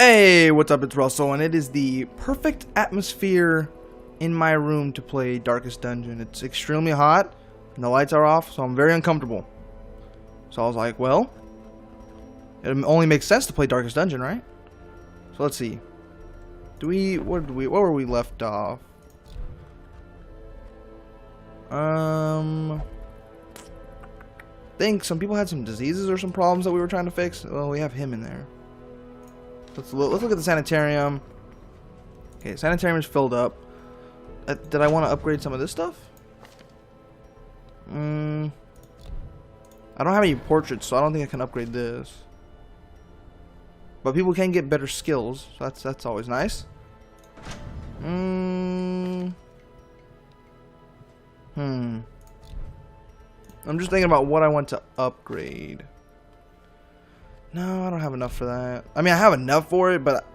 Hey, what's up? It's Russell, and it is the perfect atmosphere in my room to play Darkest Dungeon. It's extremely hot, and the lights are off, so I'm very uncomfortable. So I was like, well, it only makes sense to play Darkest Dungeon, right? So let's see. Where were we left off? I think some people had some diseases or some problems that we were trying to fix. Well, we have him in there. Let's look at the sanitarium. Okay, sanitarium is filled up. Did I want to upgrade some of this stuff? I don't have any portraits, so I don't think I can upgrade this. But people can get better skills, so that's always nice. I'm just thinking about what I want to upgrade. No, I don't have enough for that. I mean, I have enough for it, but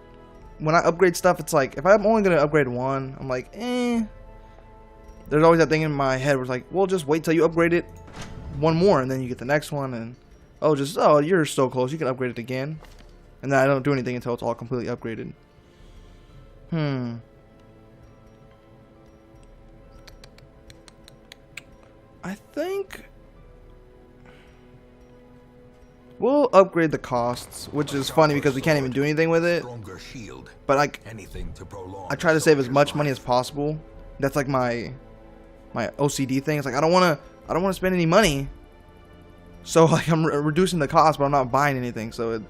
when I upgrade stuff, it's like, if I'm only going to upgrade one, I'm like, eh. There's always that thing in my head where it's like, well, just wait till you upgrade it one more, and then you get the next one, and, oh, you're so close, you can upgrade it again. And then I don't do anything until it's all completely upgraded. I think we'll upgrade the costs, which is funny because we can't even do anything with it. But like, I try to save as much money as possible. That's like my OCD thing. It's like I don't want to spend any money. So like I'm reducing the cost, but I'm not buying anything. So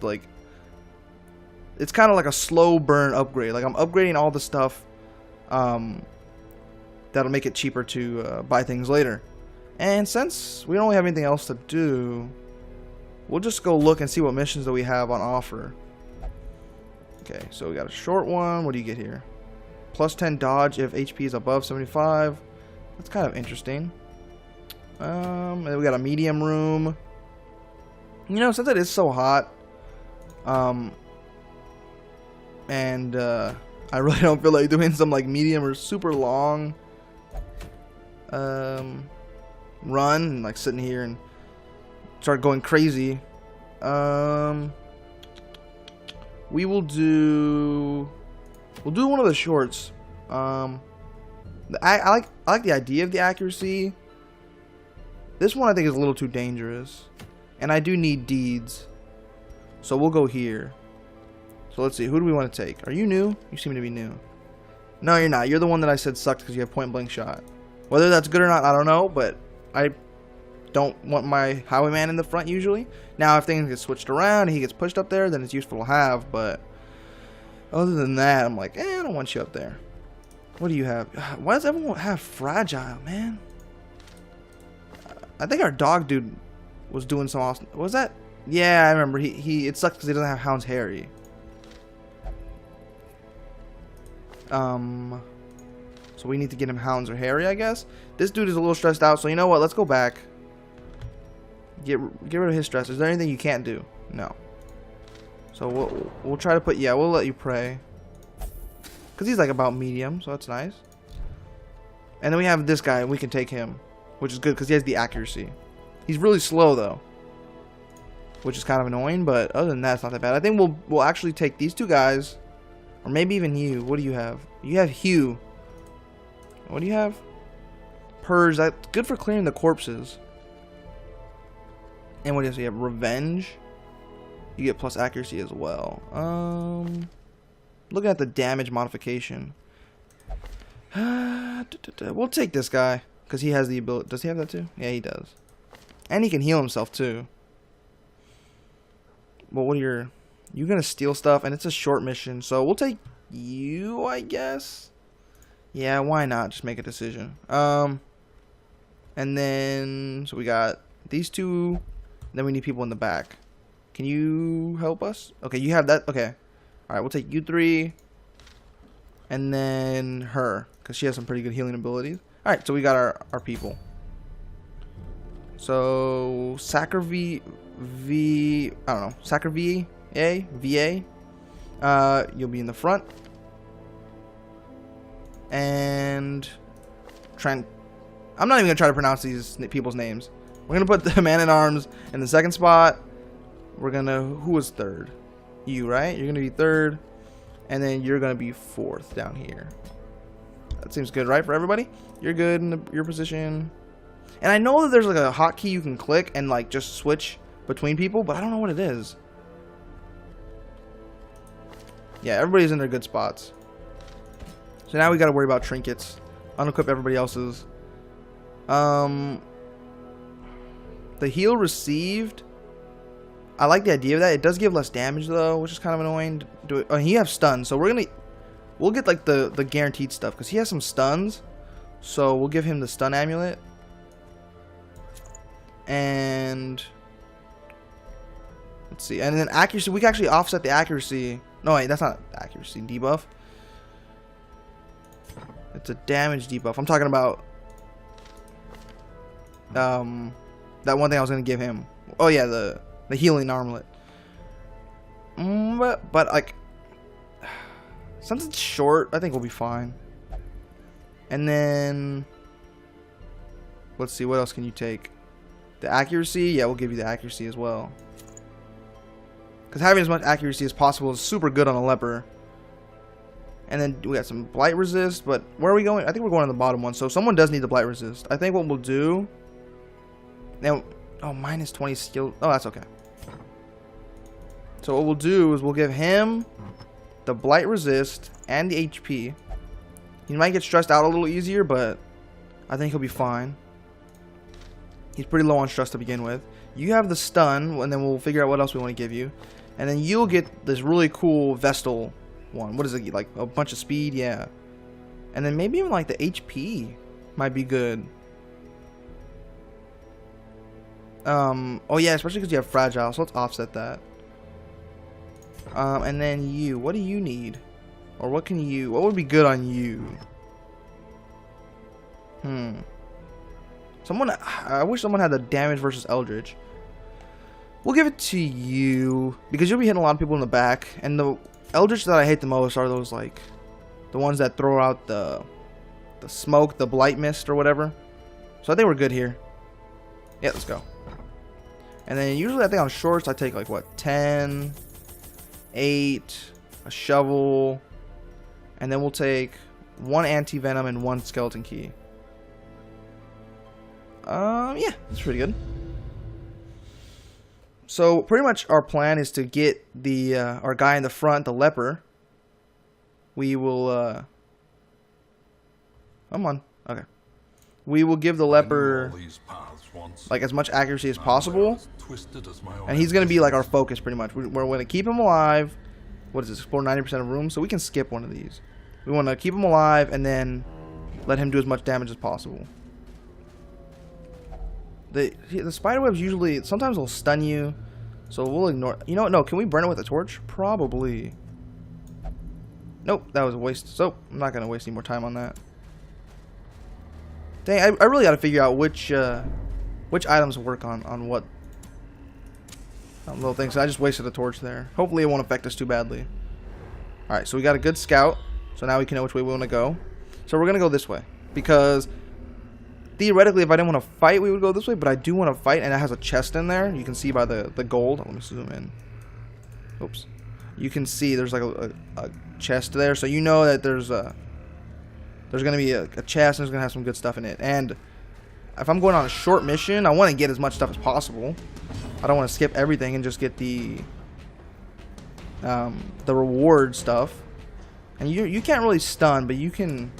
it's kind of like a slow burn upgrade. Like I'm upgrading all the stuff that'll make it cheaper to buy things later. And since we don't really have anything else to do, we'll just go look and see what missions that we have on offer. Okay, so we got a short one. What do you get here? Plus 10 dodge if HP is above 75. That's kind of interesting. And then we got a medium room. You know, since it is so hot, and I really don't feel like doing some like medium or super long run and like sitting here and start going crazy. We'll do one of the shorts. I like the idea of the accuracy. This one I think is a little too dangerous, and I do need deeds, so we'll go here. So let's see, who do we want to take? Are you new? You seem to be new. No, you're not. You're the one that I said sucked because you have point blank shot. Whether that's good or not, I don't know, but I don't want my highwayman in the front usually. Now if things get switched around and he gets pushed up there, then it's useful to have, but other than that, I'm like, I don't want you up there. What do you have? Why does everyone have fragile, man? I think our dog dude was doing some awesome. Was that? Yeah, I remember. It sucks because he doesn't have Hound's Harry. So we need to get him Hounds or Harry, I guess. This dude is a little stressed out, so you know what? Let's go back. Get rid of his stress. Is there anything you can't do? No. So we'll try to put, yeah, we'll let you pray. Because he's like about medium, so that's nice. And then we have this guy, and we can take him. Which is good, because he has the accuracy. He's really slow, though. Which is kind of annoying, but other than that, it's not that bad. I think we'll actually take these two guys. Or maybe even you. What do you have? You have Hugh. What do you have? Purge. That's good for clearing the corpses. And what do you have? Revenge. You get plus accuracy as well. Looking at the damage modification. We'll take this guy because he has the ability. Does he have that too? Yeah, he does. And he can heal himself too. But what are you're gonna steal stuff, and it's a short mission, so we'll take you, I guess. Yeah, why not? Just make a decision. And then so we got these two. Then we need people in the back. Can you help us? Okay, you have that. Okay. All right, we'll take you three. And then her, because she has some pretty good healing abilities. All right, so we got our people. So Sacker I don't know. Sacker VA. You'll be in the front. And I'm not even gonna try to pronounce these people's names. We're gonna put the man-at-arms in the second spot. We're gonna, who was third? You, right? You're gonna be third. and then you're gonna be 4th down here. That seems good, right, for everybody? You're good in your position. And I know that there's like a hotkey you can click and like just switch between people, but I don't know what it is. Yeah, everybody's in their good spots. So now we got to worry about trinkets. Unequip everybody else's. The heal received. I like the idea of that. It does give less damage though, which is kind of annoying. Do it. Oh, he has stuns, so we'll get like the guaranteed stuff because he has some stuns. So we'll give him the stun amulet. And let's see. And then accuracy, we can actually offset the accuracy. No, wait, that's not accuracy debuff. It's a damage debuff. I'm talking about that one thing I was gonna give him. Oh yeah, the healing armlet. But like, since it's short, I think we'll be fine. And then let's see, what else can you take? The accuracy, yeah, we'll give you the accuracy as well. Because having as much accuracy as possible is super good on a leper. And then we got some blight resist, but where are we going? I think we're going on the bottom one. So someone does need the blight resist. I think what we'll do now. Oh, minus 20 skill. Oh, that's okay. So what we'll do is we'll give him the blight resist and the HP. He might get stressed out a little easier, but I think he'll be fine. He's pretty low on stress to begin with. You have the stun, and then we'll figure out what else we want to give you. And then you'll get this really cool Vestal one. What is it? Like a bunch of speed? Yeah. And then maybe even like the HP might be good. Oh yeah, especially because you have fragile, so let's offset that. And then you. What do you need? Or what would be good on you? I wish someone had the damage versus Eldritch. We'll give it to you because you'll be hitting a lot of people in the back, and the Eldritch that I hate the most are those like the ones that throw out the smoke, the blight mist or whatever. So I think we're good here. Yeah, let's go. And then usually I think on shorts I take like what, 10, 8, a shovel, and then we'll take 1 anti-venom and 1 skeleton key. Yeah, that's pretty good. So pretty much our plan is to get the our guy in the front, the leper. We will come on. Okay. We will give the leper like as much accuracy as possible. And he's going to be like our focus pretty much. We're going to keep him alive. What is this? Explore 90% of rooms, so we can skip one of these. We want to keep him alive and then let him do as much damage as possible. The spiderwebs usually, sometimes they'll stun you, so we'll ignore. You know what? No, can we burn it with a torch? Probably. Nope, that was a waste. So I'm not gonna waste any more time on that. Dang, I really got to figure out which items work on what little things. I just wasted a torch there. Hopefully it won't affect us too badly. All right, so we got a good scout. So now we can know which way we want to go. So we're gonna go this way because theoretically, if I didn't want to fight, we would go this way, but I do want to fight, and it has a chest in there. You can see by the gold. Let me zoom in. Oops. You can see there's like a chest there, so you know that there's going to be a chest, and there's going to have some good stuff in it. And if I'm going on a short mission, I want to get as much stuff as possible. I don't want to skip everything and just get the reward stuff. And you can't really stun, but you can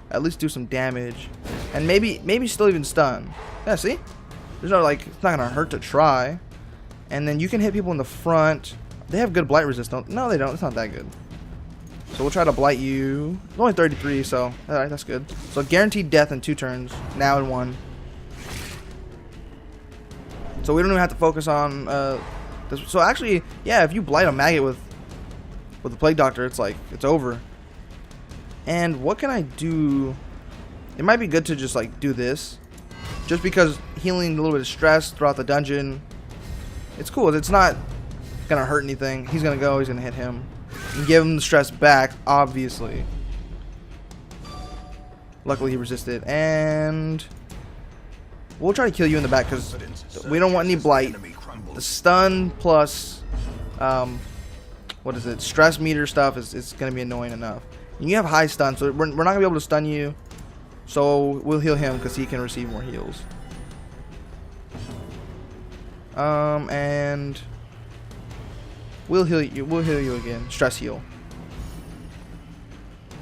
at least do some damage. And maybe still even stun. Yeah, see? There's no like, it's not gonna hurt to try. And then you can hit people in the front. They have good blight resistance. No, they don't. It's not that good. So we'll try to blight you. It's only 33, so alright, that's good. So guaranteed death in 2 turns. Now in 1. So we don't even have to focus on this. So actually, yeah, if you blight a maggot with the plague doctor, it's like it's over. And what can I do? It might be good to just like do this, just because healing a little bit of stress throughout the dungeon. It's cool. It's not gonna hurt anything. He's gonna go. He's gonna hit him and give him the stress back. Obviously. Luckily he resisted, and we'll try to kill you in the back because we don't want any blight. The stun plus what is it, stress meter stuff is going to be annoying enough. And you have high stun, so we're not going to be able to stun you. So we'll heal him because he can receive more heals. And we'll heal you again. Stress heal.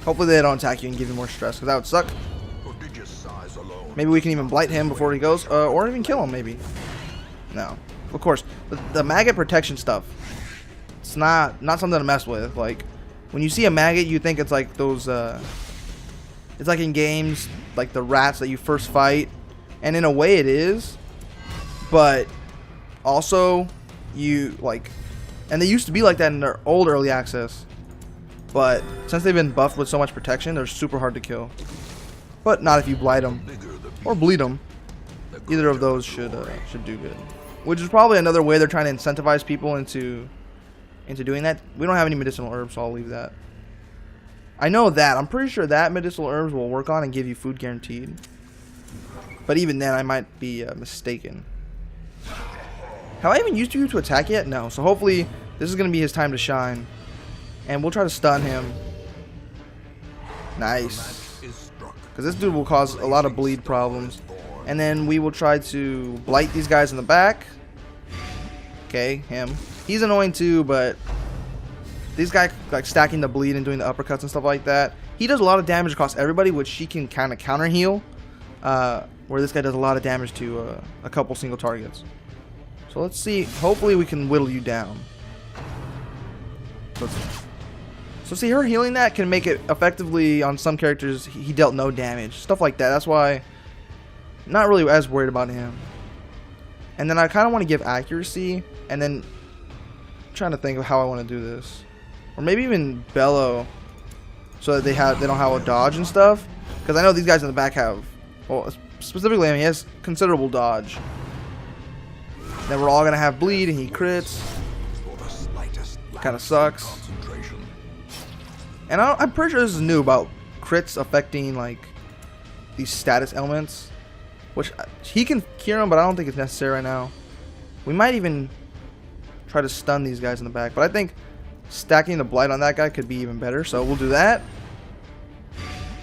Hopefully they don't attack you and give you more stress, because that would suck. Maybe we can even blight him before he goes, or even kill him maybe. No, of course. The maggot protection stuff, it's not something to mess with. Like, when you see a maggot, you think it's like those, it's like in games, like the rats that you first fight. And in a way it is. But also, you, like, and they used to be like that in their old early access. But since they've been buffed with so much protection, they're super hard to kill. But not if you blight them. Or bleed them. Either of those should do good. Which is probably another way they're trying to incentivize people into doing that. We don't have any medicinal herbs, so I'll leave that. I know that. I'm pretty sure that medicinal herbs will work on and give you food guaranteed. But even then, I might be mistaken. Have I even used you to attack yet? No. So hopefully, this is going to be his time to shine. And we'll try to stun him. Nice. Because this dude will cause a lot of bleed problems. And then we will try to blight these guys in the back. Okay, him. He's annoying too, but these guys, like, stacking the bleed and doing the uppercuts and stuff like that. He does a lot of damage across everybody, which she can kind of counter heal. Where this guy does a lot of damage to a couple single targets. So let's see. Hopefully we can whittle you down. So see, her healing that can make it effectively on some characters. He dealt no damage. Stuff like that. That's why not really as worried about him. And then I kind of want to give accuracy. And then I'm trying to think of how I want to do this. Or maybe even bellow. So that they don't have a dodge and stuff. Because I know these guys in the back have, well, specifically, I mean, he has considerable dodge. Then we're all going to have bleed and he crits. Kind of sucks. And I'm pretty sure this is new about crits affecting, like, these status elements. Which, he can cure them, but I don't think it's necessary right now. We might even try to stun these guys in the back. But I think stacking the blight on that guy could be even better. So we'll do that.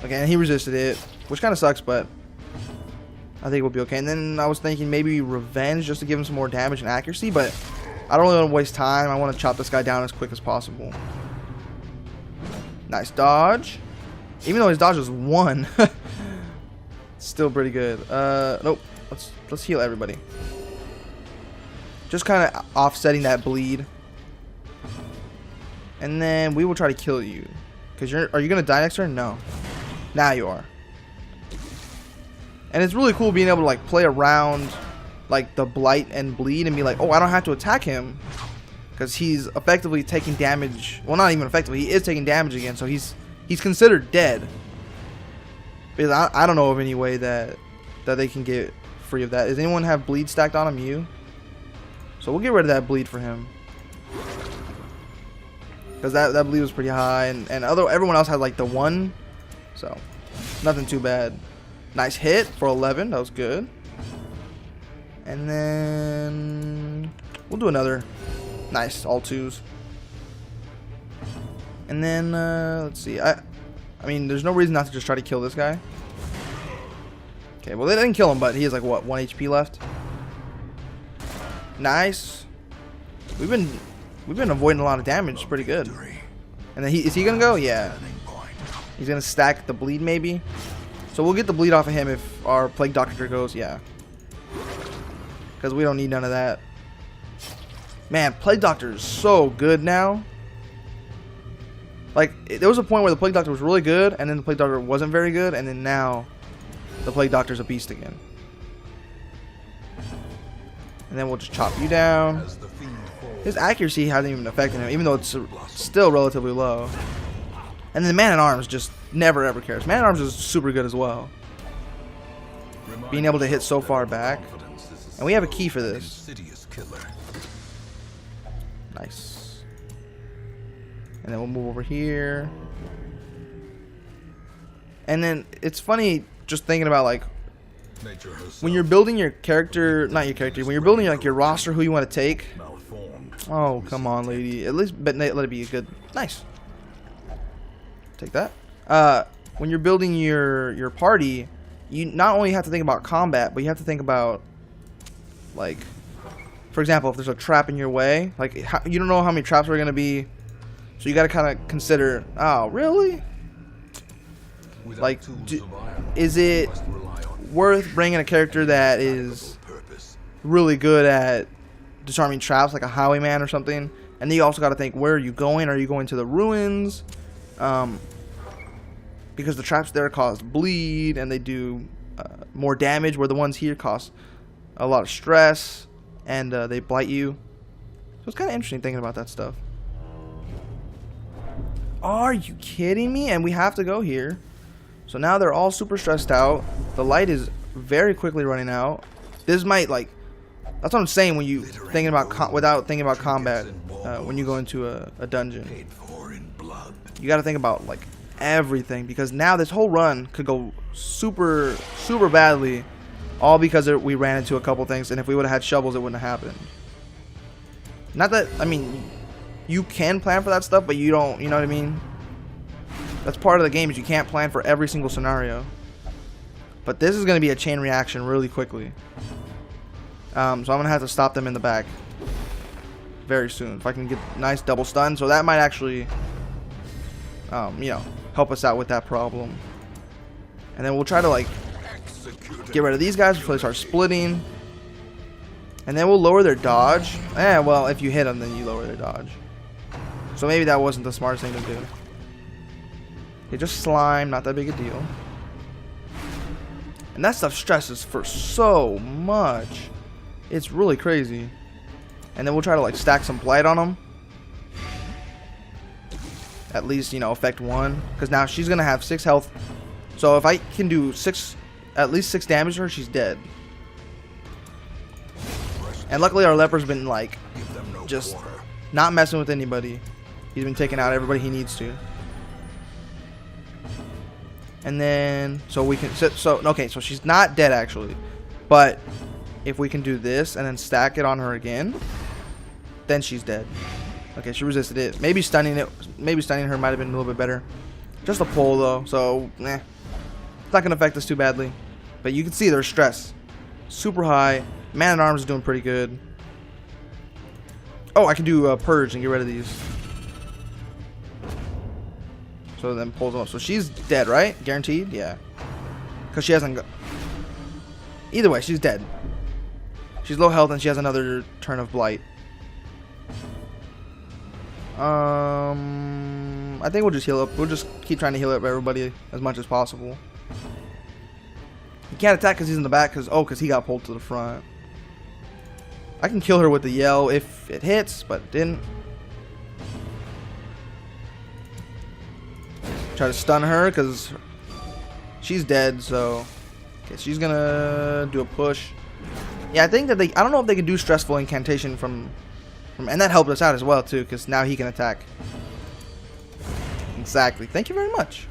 Again, he resisted it, which kind of sucks, but I think we'll be okay. And then I was thinking maybe revenge just to give him some more damage and accuracy. But I don't really want to waste time. I want to chop this guy down as quick as possible. Nice dodge. Even though his dodge was 1. Still pretty good. Nope. Let's heal everybody. Just kind of offsetting that bleed. And then we will try to kill you. Because are you going to die next turn? No. Now you are. And it's really cool being able to, like, play around, like, the blight and bleed and be like, oh, I don't have to attack him. Because he's effectively taking damage. Well, not even effectively. He is taking damage again. So he's considered dead. Because I don't know of any way that they can get free of that. Does anyone have bleed stacked on him? You? So we'll get rid of that bleed for him. Because that bleed was pretty high. And everyone else had, like, the 1. So nothing too bad. Nice hit for 11. That was good. And then we'll do another. Nice, all 2s. And then let's see. I mean, there's no reason not to just try to kill this guy. Okay, well, they didn't kill him, but he has, like, what, 1 HP left. Nice. We've been avoiding a lot of damage. Pretty good. And then is he gonna go? Yeah. He's gonna stack the bleed maybe. So we'll get the bleed off of him if our Plague Doctor goes. Yeah. Because we don't need none of that. Man, Plague Doctor is so good now. Like, there was a point where the Plague Doctor was really good, and then the Plague Doctor wasn't very good, and then now the Plague Doctor's a beast again. And then we'll just chop you down. His accuracy hasn't even affected him, even though it's still relatively low. And then Man-at-Arms just never ever cares. Man-at-Arms is super good as well. Being able to hit so far back. And we have a key for this. Nice. And then we'll move over here. And then it's funny just thinking about, like, when you're building your character, not your character, when you're building, like, your roster, who you want to take, Oh, come on, lady. At least let it be a good. Nice. Take that. When you're building your party, you not only have to think about combat, but you have to think about, like, for example, if there's a trap in your way, like you don't know how many traps are going to be, so you got to kind of consider. Oh, really? Like, is it worth bringing a character that is really good at disarming traps, like a highwayman or something? And then you also got to think, where are you going? Are you going to the ruins? Because the traps there cause bleed and they do more damage, where the ones here cost a lot of stress and they blight you. So it's kind of interesting thinking about that stuff. Are you kidding me? And we have to go here. So now they're all super stressed out. The light is very quickly running out. This might, like, that's what I'm saying when you thinking about without thinking about combat when you go into a dungeon. You got to think about, like, everything, because now this whole run could go super badly, all because we ran into a couple things, and if we would have had shovels, it wouldn't have happened. Not that, I mean, you can plan for that stuff, but you don't, you know what I mean? That's part of the game, is you can't plan for every single scenario. But this is going to be a chain reaction really quickly. So I'm going to have to stop them in the back very soon, if I can get nice double stun. So that might actually, you know, help us out with that problem. And then we'll try to, like, get rid of these guys before they start splitting. And then we'll lower their dodge. Well, if you hit them, then you lower their dodge. So maybe that wasn't the smartest thing to do. Okay, just slime, not that big a deal. And that stuff stresses for so much. It's really crazy. And then we'll try to, like, stack some blight on them. At least, you know, effect 1. Because now she's going to have 6 health. So if I can do at least 6 damage to her, she's dead. And luckily our leper's been, like, just not messing with anybody. He's been taking out everybody he needs to. And then, so we can, okay, so she's not dead actually. But if we can do this and then stack it on her again, then she's dead. Okay, she resisted it. Maybe stunning her might have been a little bit better. Just a pull though, so it's not gonna affect us too badly. But you can see their stress super high. Man at Arms is doing pretty good. Oh, I can do a purge and get rid of these. So then pulls them up. So she's dead, right? Guaranteed? Yeah. Because she hasn't either way, she's dead. She's low health and she has another turn of blight. I think we'll just heal up. We'll just keep trying to heal up everybody as much as possible. He can't attack because he's in the back because he got pulled to the front. I can kill her with the yell if it hits, but it didn't. Try to stun her because she's dead, so okay, she's gonna do a push. Yeah, I think that I don't know if they can do stressful incantation from and that helped us out as well too, because now he can attack. Exactly. Thank you very much.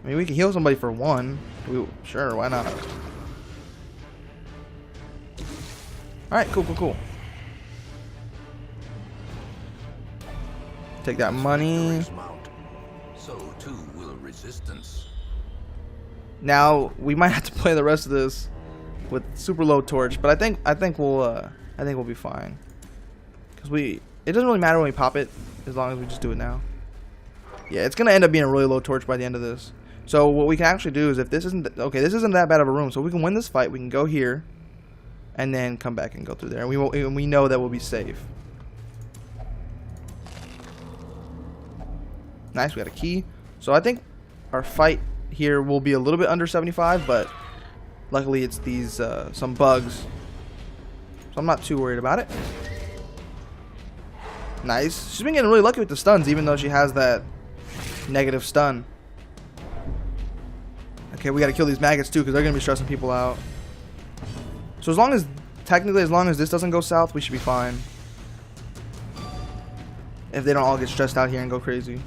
I mean, we can heal somebody for 1. Sure, why not? Alright, cool. Take that money. So too will resistance. Now we might have to play the rest of this with super low torch, but I think we'll be fine. Because it doesn't really matter when we pop it as long as we just do it now. Yeah, it's gonna end up being a really low torch by the end of this. So what we can actually do is, if this isn't this isn't that bad of a room, so we can win this fight. We can go here, and then come back and go through there, and we know that we'll be safe. Nice, we got a key. So I think our fight here will be a little bit under 75, but luckily it's these some bugs, so I'm not too worried about it. Nice. She's been getting really lucky with the stuns, even though she has that negative stun. Okay, we got to kill these maggots too, because they're gonna be stressing people out. So as long as this doesn't go south, we should be fine. If they don't all get stressed out here and go crazy.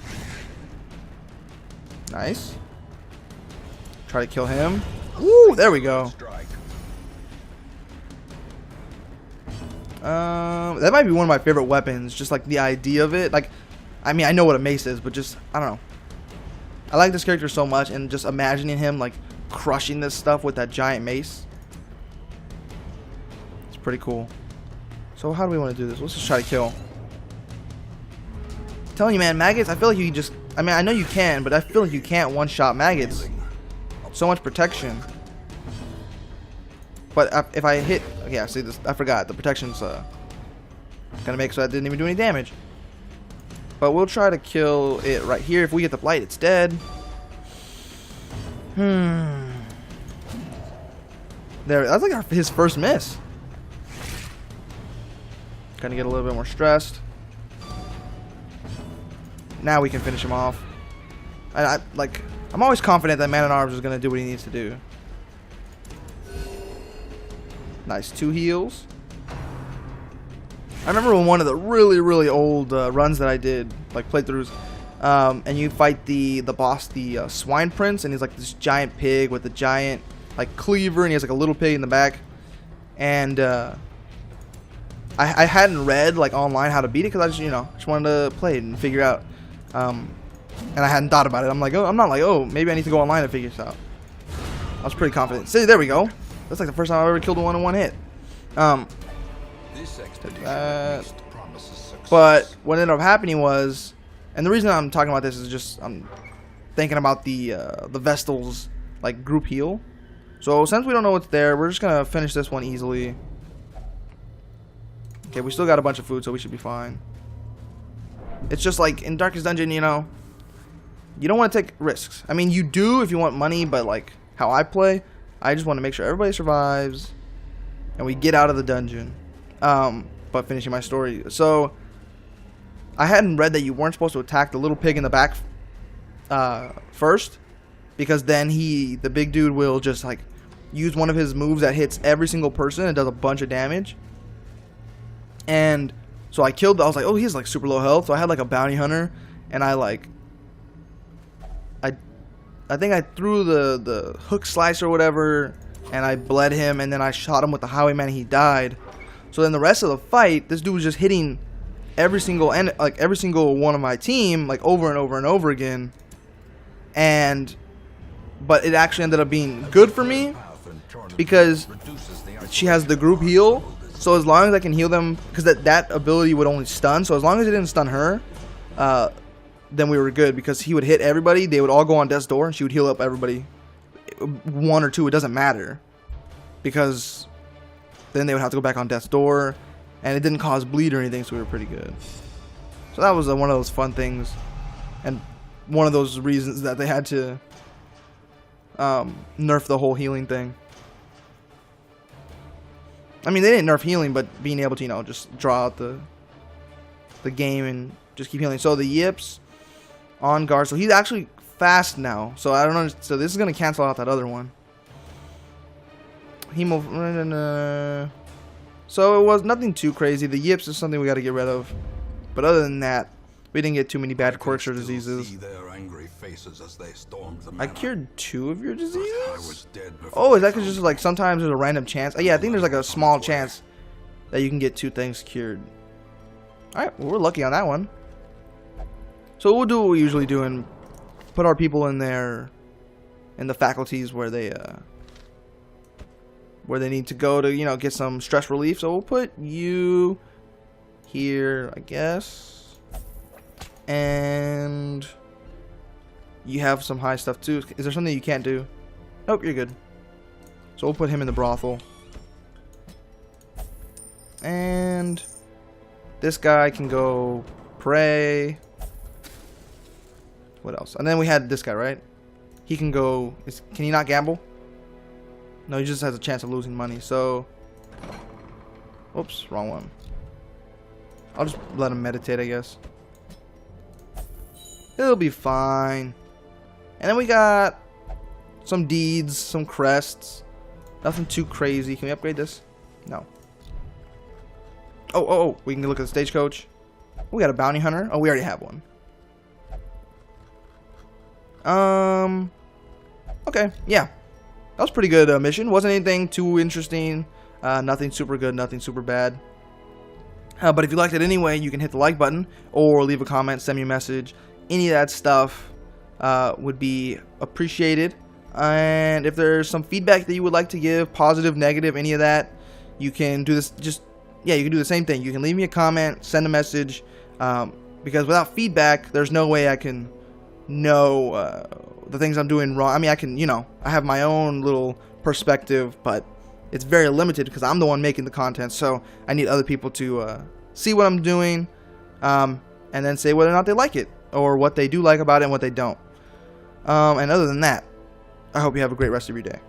Nice. Try to kill him. Woo, there we go. That might be one of my favorite weapons. Just like the idea of it. Like, I mean, I know what a mace is, but just, I don't know. I like this character so much, and just imagining him like crushing this stuff with that giant mace. It's pretty cool. So how do we want to do this? Let's just try to kill. I'm telling you, man, maggots. I feel like you just. I mean, I know you can, but I feel like you can't one-shot maggots. So much protection. But if I hit, yeah, see this, I forgot the protection's gonna make so that didn't even do any damage. But we'll try to kill it right here. If we get the blight, it's dead. There, that's like his first miss. Gonna get a little bit more stressed. Now we can finish him off. I'm always confident that Man-at-Arms is gonna do what he needs to do. Nice, 2 heals. I remember one of the really old runs that I did, like playthroughs, and you fight the boss, the Swine Prince, and he's like this giant pig with a giant like cleaver, and he has like a little pig in the back. And I hadn't read like online how to beat it because I just wanted to play it and figure out. And I hadn't thought about it. I'm like, oh, I'm not like, oh, maybe I need to go online and figure this out. I was pretty confident. See, there we go. That's like the first time I've ever killed one in one hit. This expedition promises success. But what ended up happening was, and the reason I'm talking about this is just I'm thinking about the Vestal's like group heal. So since we don't know what's there, we're just gonna finish this one easily. Okay, we still got a bunch of food, so we should be fine. It's just like in Darkest Dungeon, you know, you don't want to take risks. I mean, you do if you want money, but like how I play, I just want to make sure everybody survives and we get out of the dungeon. But finishing my story. So I hadn't read that you weren't supposed to attack the little pig in the back first, because then the big dude will just like use one of his moves that hits every single person and does a bunch of damage. And so I was like, oh, he's like super low health. So I had like a bounty hunter, and I think I threw the hook slice or whatever, and I bled him, and then I shot him with the highwayman, and he died. So then the rest of the fight, this dude was just hitting every single one of my team like over and over and over again. But it actually ended up being good for me because she has the group heal. So as long as I can heal them, because that ability would only stun. So as long as it didn't stun her, then we were good, because he would hit everybody. They would all go on death's door, and she would heal up everybody. 1 or 2, it doesn't matter, because then they would have to go back on death's door, and it didn't cause bleed or anything, so we were pretty good. So that was one of those fun things, and one of those reasons that they had to nerf the whole healing thing. I mean, they didn't nerf healing, but being able to, just draw out the game and just keep healing. So the Yips on guard. So he's actually fast now. So I don't know. So this is going to cancel out that other one. So it was nothing too crazy. The Yips is something we got to get rid of. But other than that, we didn't get too many bad quirks or diseases. I cured 2 of your diseases? Oh, is that because just like sometimes there's a random chance? Oh, yeah, I think there's like a small chance that you can get 2 things cured. Alright, well, we're lucky on that one. So we'll do what we usually do and put our people in there in the faculties where they need to go to, get some stress relief. So we'll put you here, I guess. And you have some high stuff too. Is there something you can't do? Nope, you're good. So we'll put him in the brothel. And this guy can go pray. What else? And then we had this guy, right? He can go. Can he not gamble? No, he just has a chance of losing money. So, oops, wrong one. I'll just let him meditate, I guess. It'll be fine. And then we got some deeds, some crests. Nothing too crazy. Can we upgrade this? No. Oh, we can look at the stagecoach. We got a bounty hunter. Oh, we already have one. Okay, yeah. That was a pretty good mission. Wasn't anything too interesting. Nothing super good, nothing super bad. But if you liked it anyway, you can hit the like button or leave a comment, send me a message. Any of that stuff would be appreciated. And if there's some feedback that you would like to give, positive, negative, any of that, you can do this. You can do the same thing. You can leave me a comment, send a message, because without feedback, there's no way I can know the things I'm doing wrong. I mean, I can, I have my own little perspective, but it's very limited because I'm the one making the content, so I need other people to see what I'm doing, and then say whether or not they like it, or what they do like about it and what they don't. And other than that, I hope you have a great rest of your day.